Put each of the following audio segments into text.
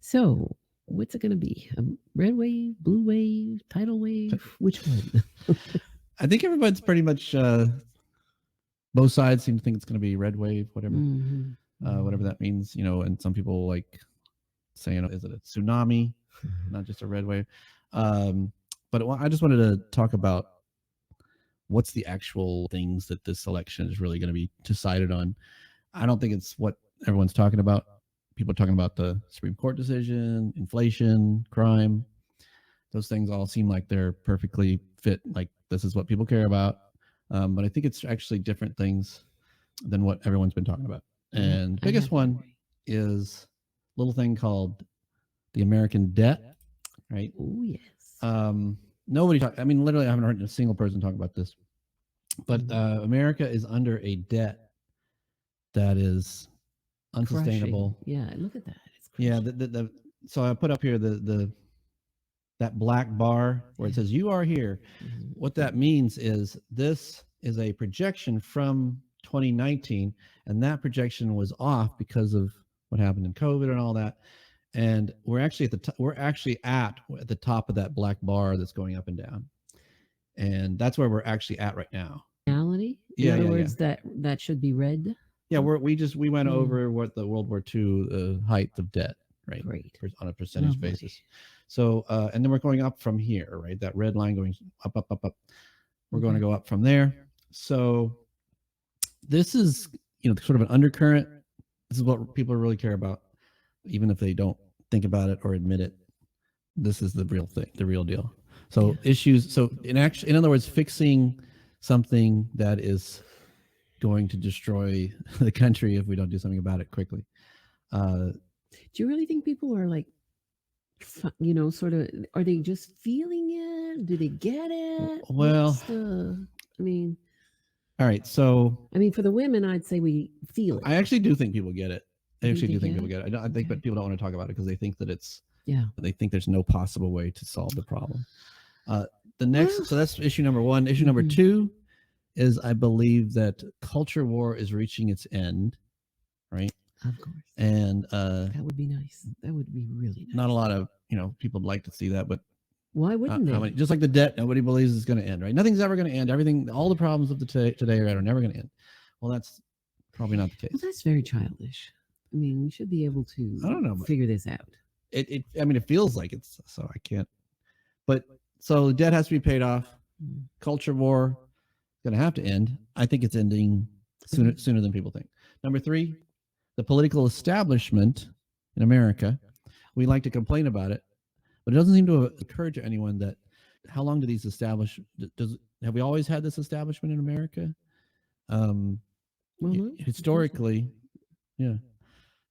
So, what's it going to be? A red wave, blue wave, tidal wave? Which one? I think everybody's pretty much both sides seem to think it's going to be red wave, whatever, whatever that means, and some people like saying, is it a tsunami, not just a red wave? But I just wanted to talk about what's the actual things that this election is really going to be decided on. I don't think it's what everyone's talking about. People are talking about the Supreme Court decision, inflation, crime. Those things all seem like they're perfectly fit. Like this is what people care about. But I think it's actually different things than what everyone's been talking about. And the biggest one is a little thing called the American debt, right? Oh, yes. Nobody talk. I mean, literally, I haven't heard a single person talk about this. But America is under a debt that is unsustainable. Crushing. Yeah, look at that. It's crushing. Yeah, so I put up here that black bar where it says you are here. What that means is this is a projection from 2019, and that projection was off because of what happened in COVID and all that. And we're actually at the top of that black bar that's going up and down, and that's where we're actually at right now. Reality. In other words, that should be red. Yeah, we went over what the World War II height of debt, right? Great. On a percentage basis. So, and then we're going up from here, right? That red line going up, up, up, up. We're going to go up from there. So this is, sort of an undercurrent. This is what people really care about, even if they don't think about it or admit it. This is the real thing, the real deal. So issues. So in other words, fixing something that is going to destroy the country if we don't do something about it quickly. Do you really think people are like, sort of, are they just feeling it? Do they get it? Well, all right. So, for the women, I'd say we feel it. I actually do think people get it. I actually do think people get it. I think, but people don't want to talk about it because they think that they think there's no possible way to solve the problem. So that's issue number one. Issue number two is I believe that culture war is reaching its end, right? Of course. And that would be nice. That would be really nice. Not a lot of people would like to see that, but why wouldn't they? Just like the debt, nobody believes it's going to end, right? Nothing's ever going to end. Everything, all the problems of today are never going to end. Well, that's probably not the case. Well, that's very childish. we should be able to. I don't know. Figure this out. It feels like it's so. I can't. But so the debt has to be paid off. Culture war is going to have to end. I think it's ending sooner than people think. Number three, the political establishment in America. We like to complain about it, but it doesn't seem to occur to anyone that how long do these have we always had this establishment in America? Historically,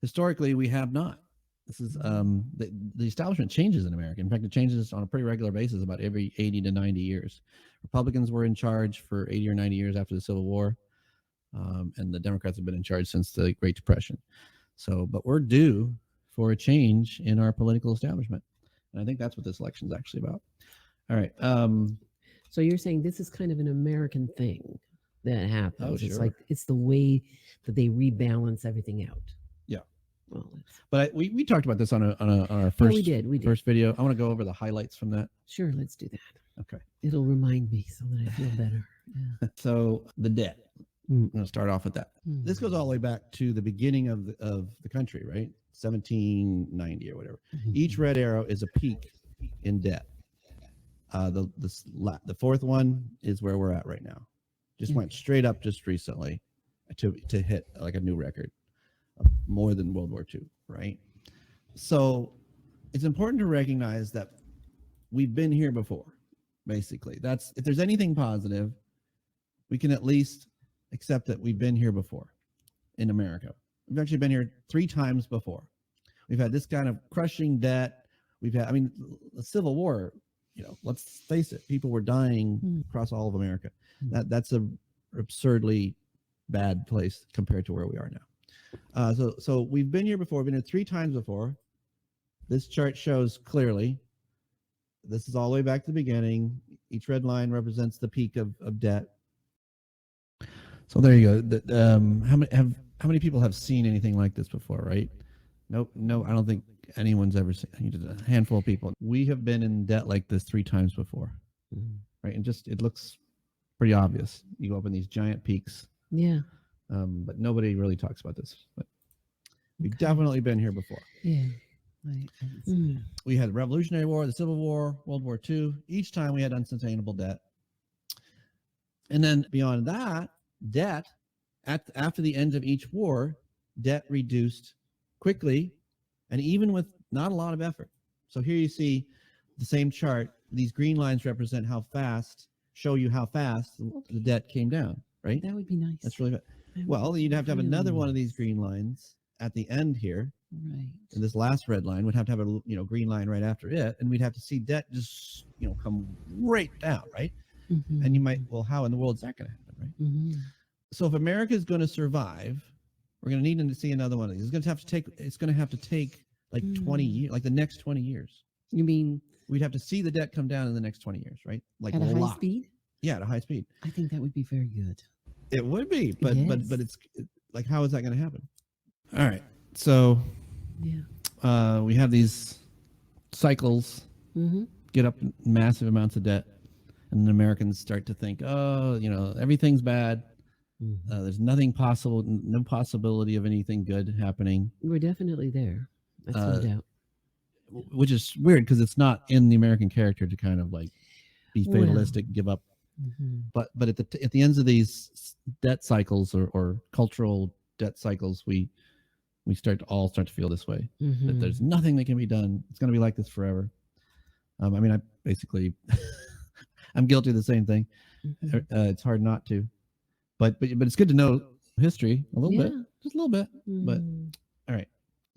historically we have not. This is the establishment changes in America. In fact, it changes on a pretty regular basis about every 80 to 90 years. Republicans were in charge for 80 or 90 years after the Civil War, and the Democrats have been in charge since the Great Depression. So, but we're due for a change in our political establishment, and I think that's what this election is actually about. All right. So you're saying this is kind of an American thing that happens. Oh, sure. It's like it's the way that they rebalance everything out. Yeah. Well, but we talked about this on our first first video. I want to go over the highlights from that. Sure, let's do that. Okay. It'll remind me so that I feel better. Yeah. So the debt. I'm going to start off with that. This goes all the way back to the beginning of the country, right? 1790 or whatever. Each red arrow is a peak in debt. The fourth one is where we're at right now. Just went straight up just recently to hit like a new record of more than World War II, right? So it's important to recognize that we've been here before, basically. That's if there's anything positive, we can at least accept that we've been here before in America. We've actually been here 3 times before. We've had this kind of crushing debt. We've had, the Civil War, let's face it, people were dying across all of America. That's an absurdly bad place compared to where we are now. So we've been here before. We've been here 3 times before. This chart shows clearly. This is all the way back to the beginning. Each red line represents the peak of debt. So there you go. How many people have seen anything like this before? Right? Nope. No, I don't think anyone's ever seen. A handful of people. We have been in debt like this 3 times before, Mhm. right? And just it looks pretty obvious. You go up in these giant peaks, Yeah. but nobody really talks about this. But we've Okay. definitely been here before. Yeah. I can see Mm. that. We had the Revolutionary War, the Civil War, World War II. Each time we had unsustainable debt. And then beyond that, debt, after the end of each war, debt reduced quickly and even with not a lot of effort. So here you see the same chart. These green lines represent how fast, show you how fast the debt came down, right? That would be nice. That's really That would well, be you'd have to have really another one of these nice. green lines at the end here. Right. And this last red line would have to have a green line right after it, and we'd have to see debt just come right down, right? Mhm. And you might, well, how in the world is that going to happen, right? Mhm. So if America is going to survive, we're going to need to see another one of these. It's going to have to take like 20 years, like the next 20 years. You mean We'd have to see the debt come down in the next 20 years, right? Like at a high lot. speed? Yeah, at a high speed. I think that would be very good. It would be, but Yes. it's like, how is that going to happen? All right. So Yeah. we have these cycles Mm-hmm. get up massive amounts of debt, and then Americans start to think, oh, everything's bad. Mm-hmm. There's nothing possible, no possibility of anything good happening, We're definitely there. That's no doubt. which is weird because it's not in the American character to kind of like be Well. fatalistic, give up. Mm-hmm. But at the ends of these debt cycles or cultural debt cycles, we start to feel this way, Mm-hmm. that there's nothing that can be done. It's going to be like this forever. I mean, I basically, I'm guilty of the same thing. Mm-hmm. It's hard not to, but it's good to know history a little bit, Yeah. just a little bit. But Mm. all right.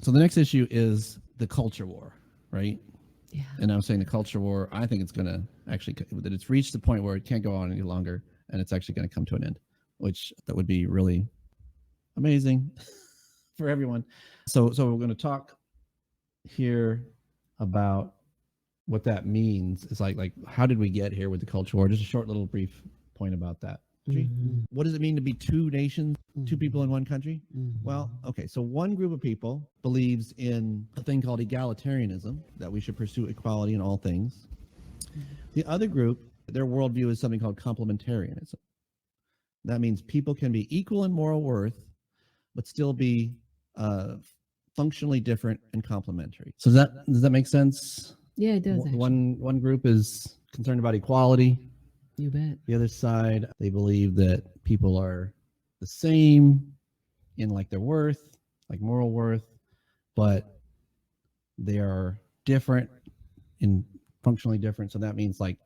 So the next issue is the culture war, right? Yeah. And I'm saying the culture war, I think it's going to actually, that it's reached the point where it can't go on any longer, and it's actually going to come to an end, which that would be really amazing for everyone. So we're going to talk here about what that means. It's like how did we get here with the culture war? Just a short little brief point about that. Mhm. What does it mean to be two nations, two Mhm. people in one country? Mhm. Well, okay, so one group of people believes in a thing called egalitarianism, that we should pursue equality in all things. The other group, their worldview is something called complementarianism. That means people can be equal in moral worth, but still be functionally different and complementary. So does that make sense? Yeah, it does. Actually. One group is concerned about equality. You bet. The other side, they believe that people are the same in like their worth, like moral worth, but they are different in functionally different. So that means like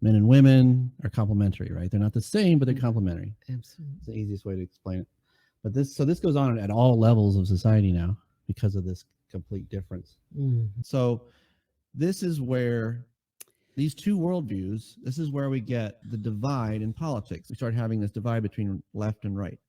men and women are complementary, right? They're not the same, but they're complementary. Absolutely. It's the easiest way to explain it. But this goes on at all levels of society now because of this complete difference. Mhm. So this is where these two worldviews, this is where we get the divide in politics. We start having this divide between left and right.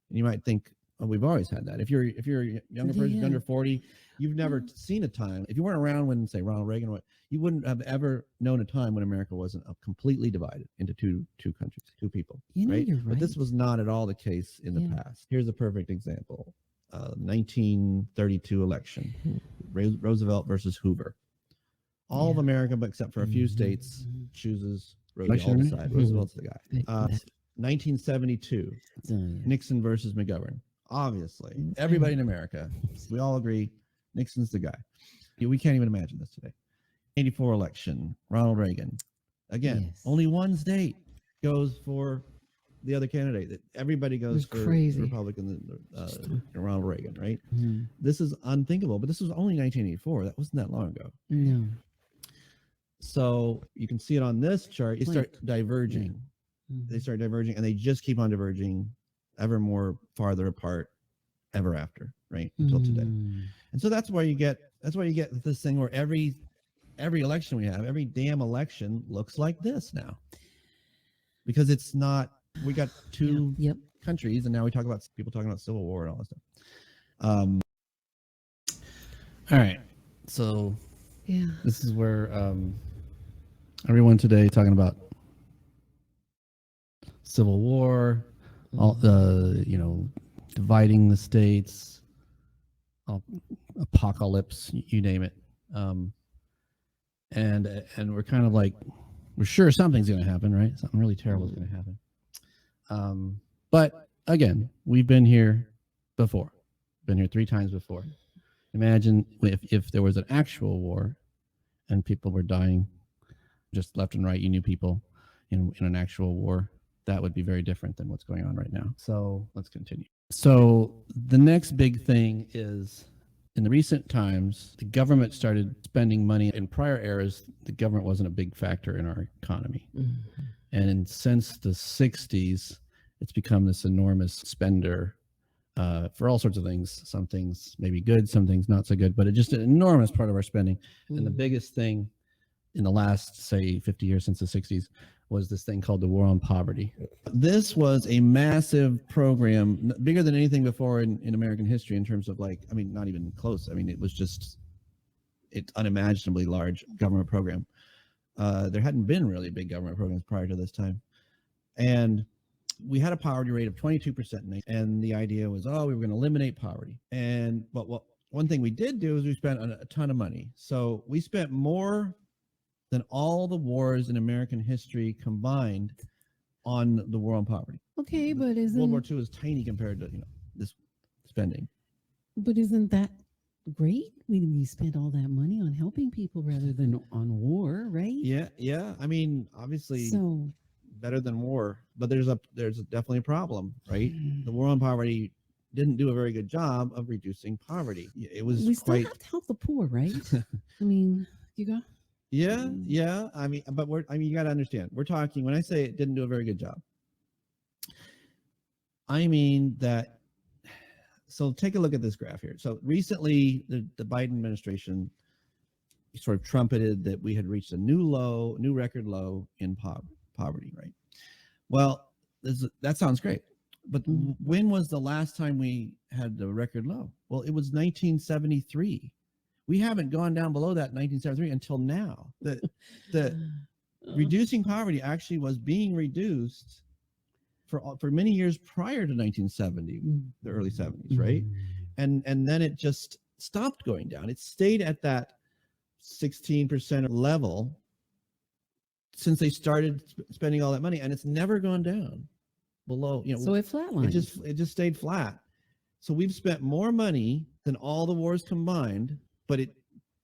And you might think, oh, we've always had that. If you're a younger person, Yeah. under 40, you've never seen a time. If you weren't around when, say, Ronald Reagan, you wouldn't have ever known a time when America wasn't completely divided into two countries, two people. You know, right? you're But this right. was not at all the case in the Yeah. past. Here's a perfect example. 1932 election, Roosevelt versus Hoover. All of Yeah. America, but except for a few Mhm. states, Mhm. chooses Election, Roosevelt. right? Side. Mhm. Roosevelt's the guy. Thank you for that. 1972, So, yeah. Nixon versus McGovern. Obviously, everybody in America, we all agree Nixon's the guy. We can't even imagine this today. 84 election, Ronald Reagan. Again, Yes. only one state goes for the other candidate. Everybody goes was for crazy. Republican, Ronald Reagan, right? Mhm. This is unthinkable, but this was only 1984. That wasn't that long ago. No. So you can see it on this chart. They start diverging. Mhm. They start diverging, and they just keep on diverging ever more farther apart ever after, right? Until today. Mm. And so that's why you get this thing where every election we have, every damn election looks like this now. Because it's not, we got two Yep. countries, and now we talk about people talking about civil war and all this stuff. All right. So Yeah. this is where everyone today talking about civil war, all dividing the states, all apocalypse, you name it. And we're kind of like, we're sure something's going to happen, right? Something really terrible is going to happen. But again, we've been here before. Been here 3 times before. Imagine if there was an actual war and people were dying just left and right. You knew people in an actual war. That would be very different than what's going on right now. So let's continue. So the next big thing is, in the recent times, the government started spending money. In prior eras, the government wasn't a big factor in our economy. And since the 60s, it's become this enormous spender for all sorts of things. Some things may be good, some things not so good, but it's just an enormous part of our spending. And the biggest thing in the last, say, 50 years since the 60s was this thing called the War on Poverty. This was a massive program, bigger than anything before in American history in terms of not even close. I mean, it was just, it's unimaginably large government program. There hadn't been really big government programs prior to this time. And we had a poverty rate of 22%. And the idea was, we were going to eliminate poverty. But one thing we did do is we spent a ton of money. So we spent more than all the wars in American history combined on the war on poverty. Okay, but World War II is tiny compared to this spending. But isn't that great? We spent all that money on helping people rather than on war, right? Yeah. I mean, obviously, So better than war, but there's definitely a problem, right? The war on poverty didn't do a very good job of reducing poverty. It was we still have to help the poor, right? I mean, you got. Yeah. I mean, you got to understand. We're talking, when I say it didn't do a very good job, I mean that. So take a look at this graph here. So recently, the Biden administration sort of trumpeted that we had reached a new record low in poverty, right? Well, that sounds great. But when was the last time we had the record low? Well, it was 1973. We haven't gone down below that 1973 until now. The reducing poverty actually was being reduced for many years prior to 1970, the early 70s, right? And then it just stopped going down. It stayed at that 16% level since they started spending all that money, and it's never gone down below. So it flatlined. It just stayed flat. So we've spent more money than all the wars combined, but it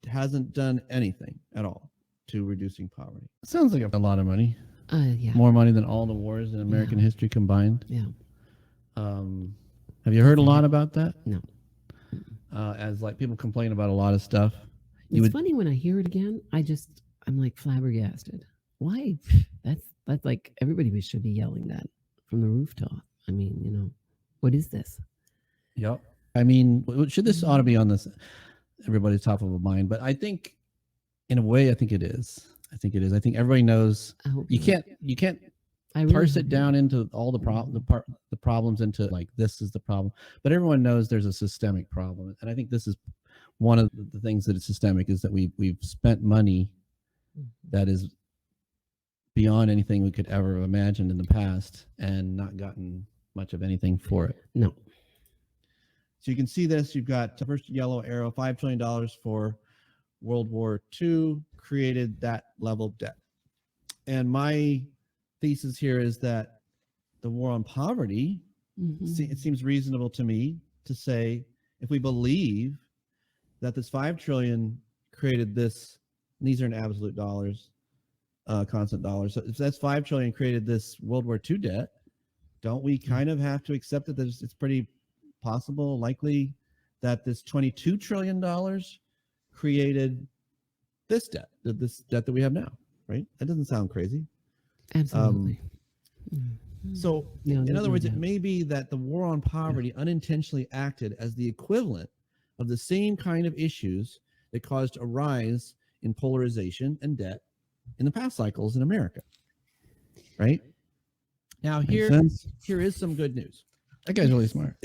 hasn't done anything at all to reducing poverty. Sounds like a lot of money. Yeah. More money than all the wars in American history combined. Yeah. Have you heard a lot about that? No. As people complain about a lot of stuff. It's funny when I hear it again. I'm like flabbergasted. Why? That's like everybody should be yelling that from the rooftop. I mean, what is this? Yep. I mean, this ought to be on everybody's top of mind, but I think, in a way, I think it is. I think everybody knows. I hope you not. can't I really parse hope it down into all the problems into this is the problem, but everyone knows there's a systemic problem, and I think this is one of the things that is systemic, is that we've spent money that is beyond anything we could ever have imagined in the past and not gotten much of anything for it. No. So you can see this. You've got the first yellow arrow, $5 trillion for World War II created that level of debt. And my thesis here is that the war on poverty, it seems reasonable to me to say, if we believe that this 5 trillion created this, and these are in absolute dollars, constant dollars. So if that's 5 trillion created this World War II debt, don't we kind of have to accept that it's pretty possible, likely, that this $22 trillion created this debt that we have now, right? That doesn't sound crazy. Absolutely. So, in other words, it may be that the war on poverty unintentionally acted as the equivalent of the same kind of issues that caused a rise in polarization and debt in the past cycles in America, right? Now, here is some good news. That guy's really smart.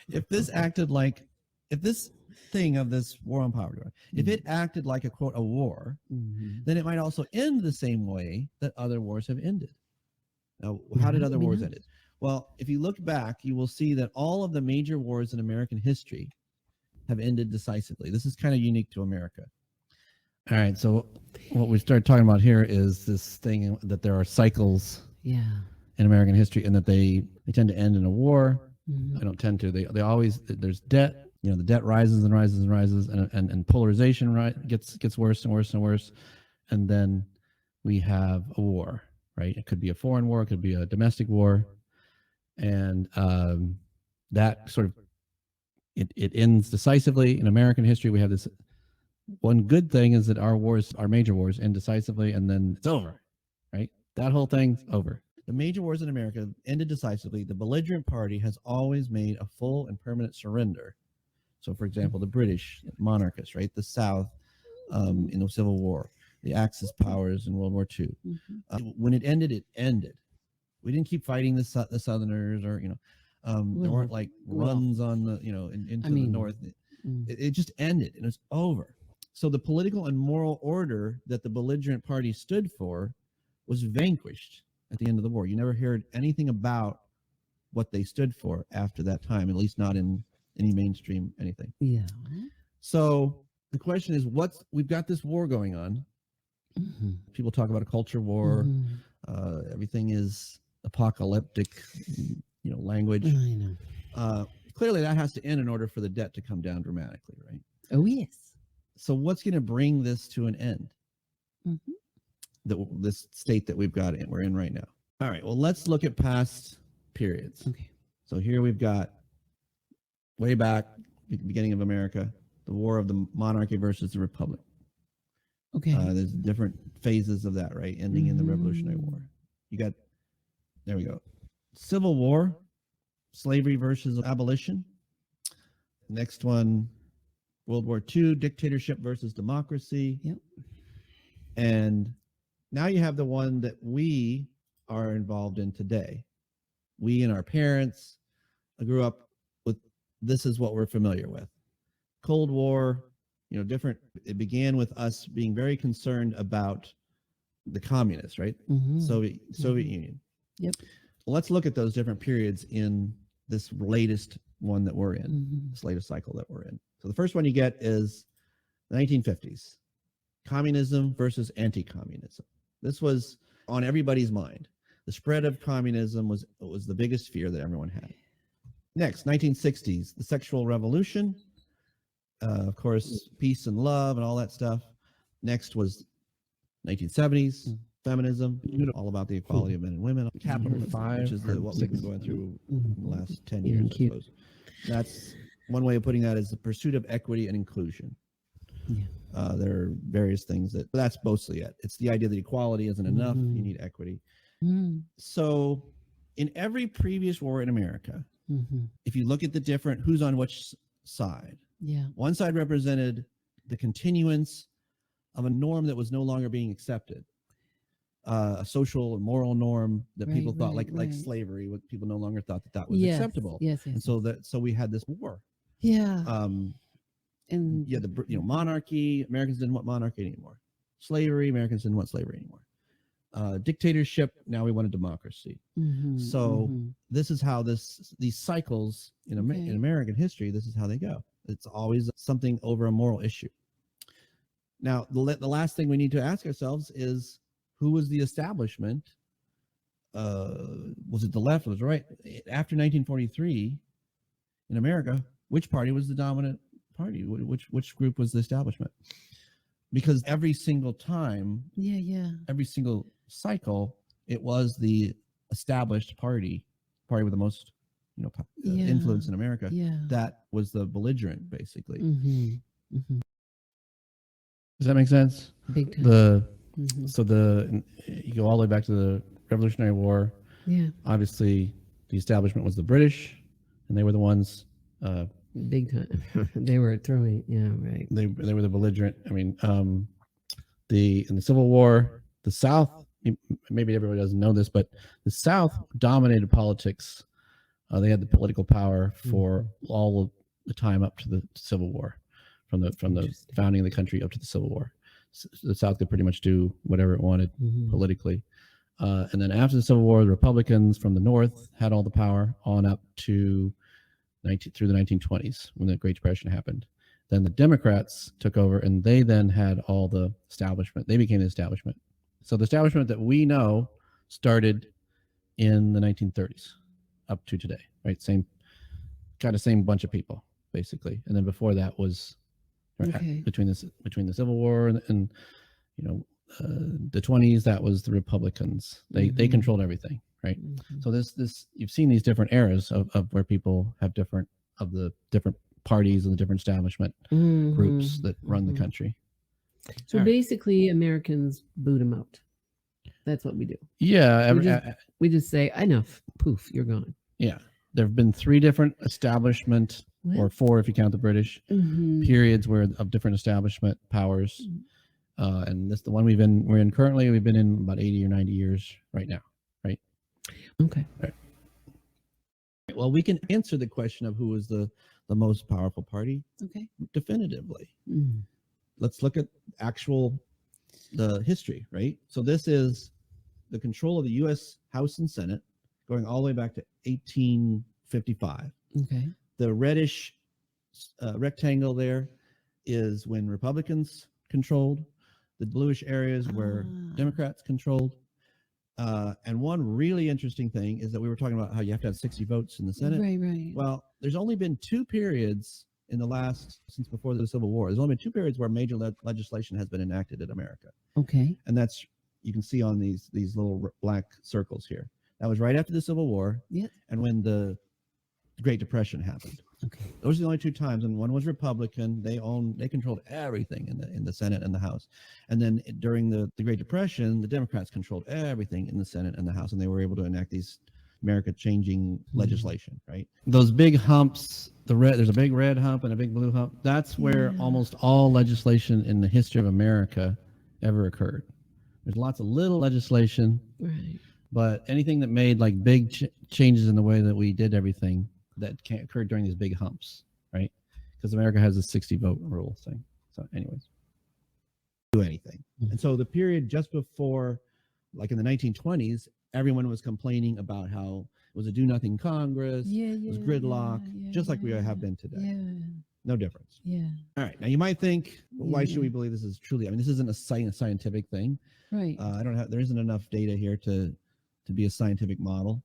If this thing of this war on poverty, if it acted like a quote a war, then it might also end the same way that other wars have ended. Now, how did other wars end? Well, if you look back, you will see that all of the major wars in American history have ended decisively. This is kind of unique to America. All right, so what we started talking about here is this thing that there are cycles Yeah. in American history, and that they tend to end in a war. Mhm. I don't tend to. They always, there's debt. You know, the debt rises and rises and rises, and polarization gets worse and worse and worse, and then we have a war. Right? It could be a foreign war, it could be a domestic war, and that sort of it ends decisively in American history. We have this one good thing is that our major wars, end decisively, and then it's over. Right? That whole thing's over. The major wars in America ended decisively. The belligerent party has always made a full and permanent surrender. So, for example, the British monarchists, right? The South in the Civil War, the Axis powers in World War II. Mhm. When it ended, it ended. We didn't keep fighting the Southerners, or there weren't like runs on the into the North. It just ended, and it's over. So the political and moral order that the belligerent party stood for was vanquished at the end of the war. You never heard anything about what they stood for after that time, at least not in any mainstream anything. Yeah. So the question is, we've got this war going on. Mhm. People talk about a culture war. Mhm. Everything is apocalyptic, language. I know. Clearly, that has to end in order for the debt to come down dramatically, right? Oh yes. So what's going to bring this to an end? Mhm. This state that we're in right now. All right. Well, let's look at past periods. Okay. So here we've got way back, beginning of America, the war of the monarchy versus the republic. Okay. There's different phases of that, right? Ending in the Revolutionary War. There we go. Civil War, slavery versus abolition. Next one, World War II, dictatorship versus democracy. Yep. And now you have the one that we are involved in today. We and our parents grew up with, this is what we're familiar with. Cold War, different. It began with us being very concerned about the communists, right? Mhm. Soviet Union. Yep. Let's look at those different periods in this latest one that we're in, Mhm. this latest cycle that we're in. So the first one you get is the 1950s, communism versus anti-communism. This was on everybody's mind. The spread of communism was the biggest fear that everyone had. Next, 1960s, the sexual revolution. Of course, peace and love and all that stuff. Next was 1970s, feminism, all about the equality of men and women. Capitalism, which is what we've been going through in the last 10 years, I suppose. That's one way of putting that, is the pursuit of equity and inclusion. Yeah. There are various things that's mostly it. It's the idea that equality isn't enough. You need equity. Mhm. So in every previous war in America, Mhm. if you look at the different, who's on which side, Yeah. one side represented the continuance of a norm that was no longer being accepted, a social and moral norm that people thought, like slavery, what people no longer thought that was acceptable. Yes. And so we had this war. Yeah. And the monarchy, Americans didn't want monarchy anymore. Slavery, Americans didn't want slavery anymore. Dictatorship, now we want a democracy. Mhm. So Mhm. this is how these cycles in American history, this is how they go. It's always something over a moral issue. Now, the last thing we need to ask ourselves is, who was the establishment? Was it the left? Was it right? After 1943 in America, which party was the dominant party? Which group was the establishment? Because every single time, every single cycle, it was the established party with the most influence in America. That was the belligerent, basically. Mhm. Mhm. Does that make sense? Big time. So you go all the way back to the Revolutionary War. Yeah. Obviously, the establishment was the British, and they were the ones. Big time. They were throwing. Yeah. Right. They were the belligerent. I mean, in the Civil War, the South. Maybe everybody doesn't know this, but the South dominated politics. They had the political power for all of the time up to the Civil War, from the founding of the country up to the Civil War. So the South could pretty much do whatever it wanted politically. And then after the Civil War, the Republicans from the North had all the power on up to through the 1920s, when the Great Depression happened. Then the Democrats took over, and they then had all the establishment. They became the establishment. So the establishment that we know started in the 1930s up to today, right? Same bunch of people, basically. And then before that was Okay. between the Civil War and the 20s, that was the Republicans. They Mhm. controlled everything, right? Mhm. So this you've seen these different eras of where people have different parties and the different establishment groups Mhm. that run the Mhm. country. So All right. basically, Americans boot them out. That's what we do. Yeah, We just say, enough. Poof, you're gone. yeah. There have been 3 different establishment, or What? 4 if you count the British, Mhm. periods where of different establishment powers. Mhm. And this the one we're in currently. We've been in about 80 or 90 years right now. Okay. Well, we can answer the question of who is the most powerful party Okay. definitively. Mm. Let's look at the history, right? So this is the control of the U.S. House and Senate going all the way back to 1855. Okay. The reddish rectangle there is when Republicans controlled. The bluish areas where Democrats controlled. And one really interesting thing is that we were talking about how you have to have 60 votes in the Senate. Right. Well, there's only been 2 periods since before the Civil War. There's only been 2 periods where major legislation has been enacted in America. Okay. And that's, you can see on these little black circles here. That was right after the Civil War. Yep. And when the Great Depression happened. Okay. Those are the only 2 times, and one was Republican. They controlled everything in the Senate and the House. And then during the Great Depression, the Democrats controlled everything in the Senate and the House, and they were able to enact these America-changing legislation. Right? Those big humps. There's a big red hump and a big blue hump. That's where almost all legislation in the history of America ever occurred. There's lots of little legislation, Right. but anything that made like big changes in the way that we did everything that occurred during these big humps, right? Because America has a 60 vote rule thing. So anyways, do anything. And so the period just before, like in the 1920s, everyone was complaining about how it was a do nothing Congress. It was gridlock, just like we have been today. Yeah. No difference. Yeah. All right. Now you might think, well, why should Yeah. we believe this is truly? I mean, this isn't a scientific thing. Right. There isn't enough data here to be a scientific model.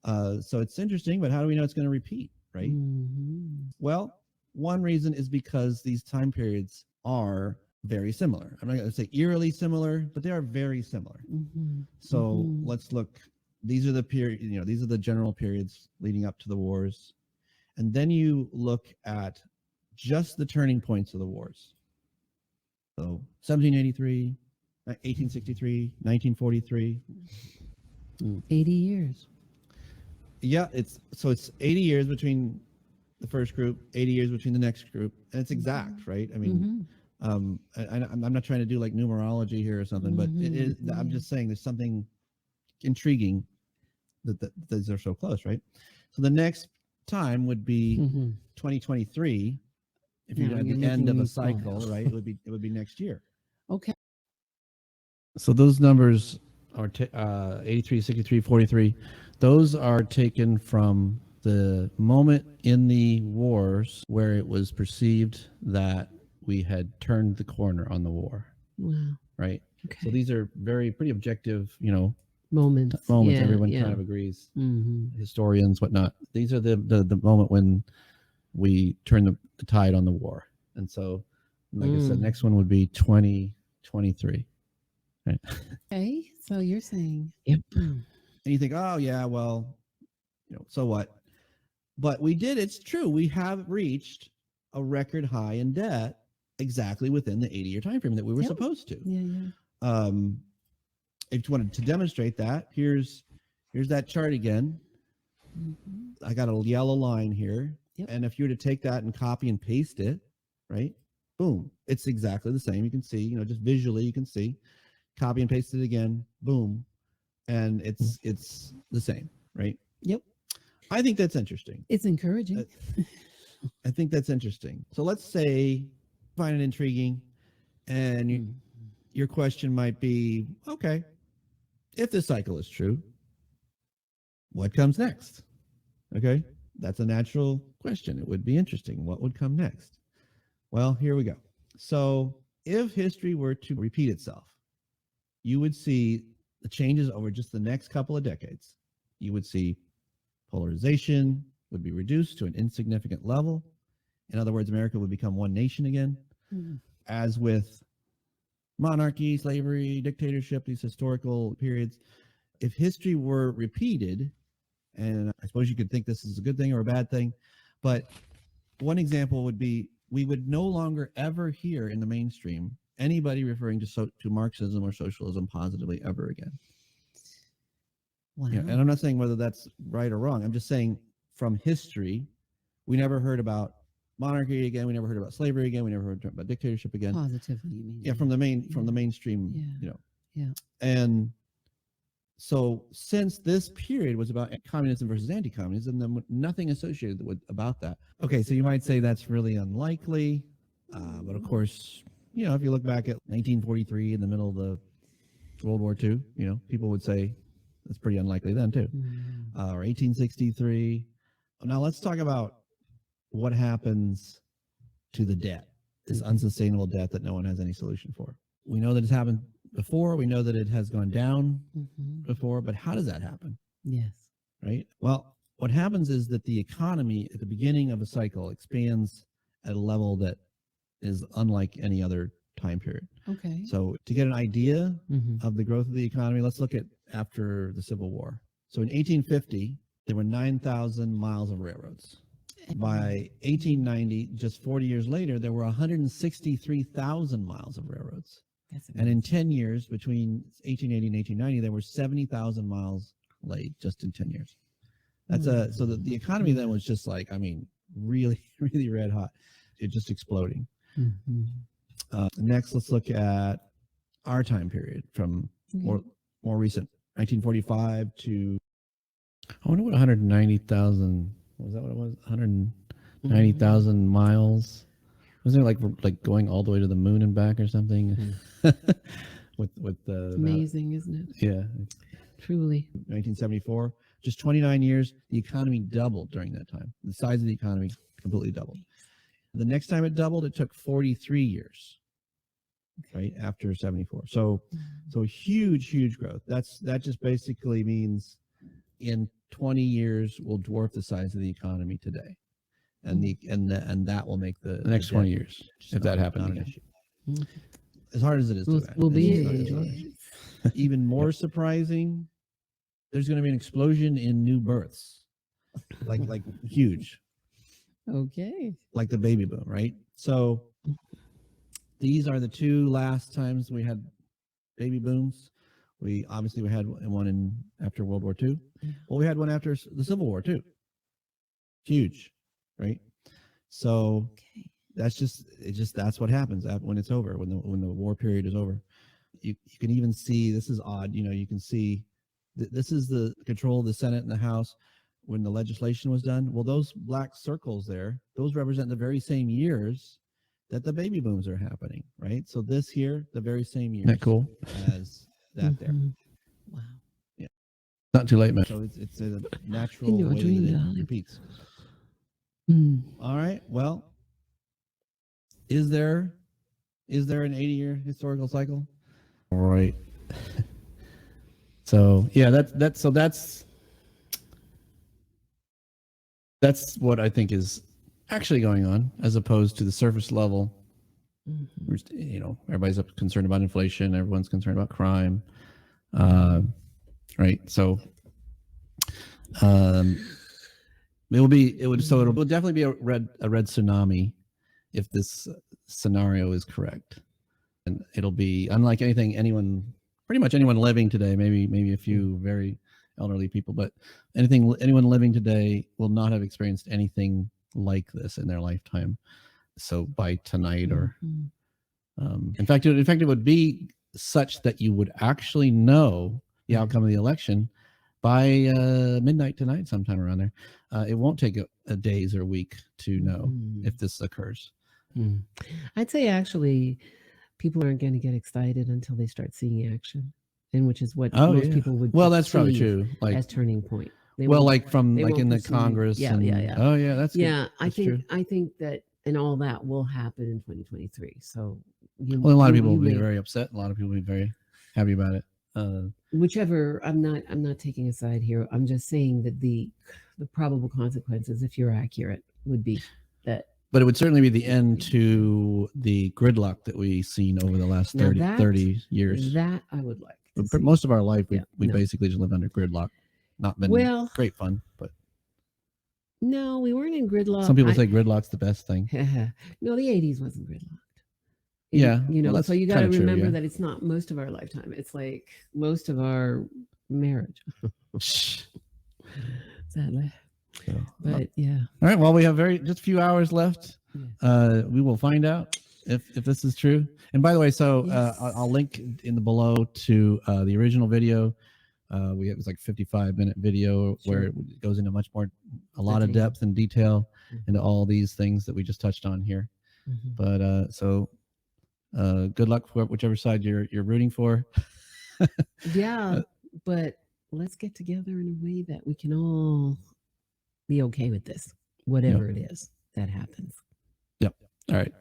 So it's interesting, but how do we know it's going to repeat, right? Mhm. Well, one reason is because these time periods are very similar. I'm not going to say eerily similar, but they are very similar. Mhm. So Mhm. let's look. These are the period. These are the general periods leading up to the wars, and then you look at just the turning points of the wars. So 1783, 1863, 1943. 80 years. Yeah, it's 80 years between the first group, 80 years between the next group, and it's exact, right? I mean, Mhm. I'm not trying to do like numerology here or something, but it is. I'm just saying there's something intriguing that these are so close, right? So the next time would be Mhm. 2023. If Now you're at you're the end making of a me cycle, smile. right? It would be next year. Okay. So those numbers are 83, 63, 43. Those are taken from the moment in the wars where it was perceived that we had turned the corner on the war, Wow. right? Okay. So these are pretty objective, moments. moments. Yeah, Everyone yeah. kind of agrees. Mhm. Historians, whatnot. These are the moment when we turn the tide on the war. And so, like I said, next one would be 2023. Right. Okay. So you're saying. Yep. And you think, oh yeah, well, so what? But we did. It's true. We have reached a record high in debt exactly within the 80-year time frame that we were Yep. supposed to. Yeah. If you wanted to demonstrate that, here's that chart again. Mhm. I got a yellow line here, Yep. and if you were to take that and copy and paste it, right? Boom, it's exactly the same. You can see, just visually, you can see. Copy and paste it again, boom, and it's the same, right? Yep. I think that's interesting. It's encouraging. I think that's interesting. So let's say find it intriguing, and your question might be, okay, if this cycle is true, what comes next? Okay, that's a natural question. It would be interesting. What would come next? Well, here we go. So, if history were to repeat itself, you would see the changes over just the next couple of decades. You would see polarization would be reduced to an insignificant level. In other words, America would become one nation again. Mm. As with monarchy, slavery, dictatorship, these historical periods, if history were repeated, and I suppose you could think this is a good thing or a bad thing, but one example would be we would no longer ever hear in the mainstream anybody referring to Marxism or socialism positively ever again. Wow. You know, and I'm not saying whether that's right or wrong. I'm just saying from history, we never heard about monarchy again. We never heard about slavery again. We never heard about dictatorship again. Positively, you mean? Yeah, from the mainstream, Yeah. you know. Yeah. And so since this period was about communism versus anti-communism, then nothing associated with about that. Okay, so you might say that's really unlikely, but of course, you know, if you look back at 1943 in the middle of the World War II, you know, people would say that's pretty unlikely then too. Or 1863. Now let's talk about what happens to the debt, this unsustainable debt that no one has any solution for. We know that it's happened before. We know that it has gone down before, but how does that happen? Yes. Right? Well, what happens is that the economy at the beginning of a cycle expands at a level that is unlike any other time period. Okay. So to get an idea Mhm. of the growth of the economy, let's look at after the Civil War. So in 1850, there were 9,000 miles of railroads. By 1890, just 40 years later, there were 163,000 miles of railroads. That's And in 10 years, between 1880 and 1890, there were 70,000 miles laid just in 10 years. That's so the economy then was just like, I mean, really, really red hot. It just exploding. Mhm. Next, let's look at our time period from more recent, 1945 to, I wonder what 190,000, was that what it was? 190,000 miles. Wasn't it like going all the way to the moon and back or something? with the It's amazing, isn't it? yeah, Truly. 1974, just 29 years, the economy doubled during that time. The size of the economy completely doubled. The next time it doubled, it took 43 years, right after 74. So huge growth. That just basically means in 20 years will dwarf the size of the economy today, and that will make the next debt 20 years, just if that not happened an again. issue. Mhm. As hard as it is to We'll, imagine, we'll be it's not- it's not an issue. Even more surprising, there's going to be an explosion in new births, like huge, okay. like the baby boom, right? So these are the two last times we had baby booms. We had one in after World War II. Yeah. Well, we had one after the Civil War too. Huge, right? So that's what happens when it's over, when the war period is over. You can even see, this is odd, you know, you can see this is the control of the Senate and the House when the legislation was done. Well, those black circles there, those represent the very same years that the baby booms are happening, right? So this here, the very same years Isn't that cool? as that there. Mhm. Wow. Not too late, man. So it's a natural your way dream, that it darling. repeats. Mm. All right. Well, is there an 80-year historical cycle? All right. So yeah, that's what I think is actually going on, as opposed to the surface level. Mhm. You know, everybody's concerned about inflation. Everyone's concerned about crime. Right. So it'll definitely be a red tsunami if this scenario is correct, and it'll be unlike pretty much anyone living today. Maybe a few very elderly people, but anyone living today will not have experienced anything like this in their lifetime. So by tonight, or Mhm. in fact, it would be such that you would actually know the outcome of the election by midnight tonight, sometime around there. It won't take a days or a week to know Mhm. if this occurs. Mm. I'd say actually people aren't going to get excited until they start seeing action, and which is what Oh, most yeah. people would Well, that's probably perceive true. Like, as turning point. They well, won't- like from they like won't in the perceive- Congress. Yeah, and, yeah, yeah. Oh, yeah, that's good. Yeah, That's true. I think that, and all that will happen in 2023. So Well, a lot of people will be may- very upset. A lot of people will be very happy about it. whichever. I'm not taking a side here. I'm just saying that the probable consequences, if you're accurate, would be that But it would certainly be the end to the gridlock that we've seen over the last Now 30 years. that I would like to But see. most of our life, we No. basically just lived under gridlock. Not been Well, great fun, but no, we weren't in gridlock. some people say gridlock's the best thing. No, the 80s wasn't gridlocked. Yeah, You know, well, so that's you got to kinda true, remember yeah. that it's not most of our lifetime. It's like most of our marriage, sadly. So, But yeah. all right. Well, we have just a few hours left. Yeah. We will find out if this is true. And by the way, so Yes. I'll link in the below to the original video. It was like 55-minute video where Sure. it goes into a lot of Okay. depth and detail Mhm. into all these things that we just touched on here. Mhm. But good luck for whichever side you're rooting for. Yeah, but let's get together in a way that we can all be okay with this, whatever it is that happens. All right.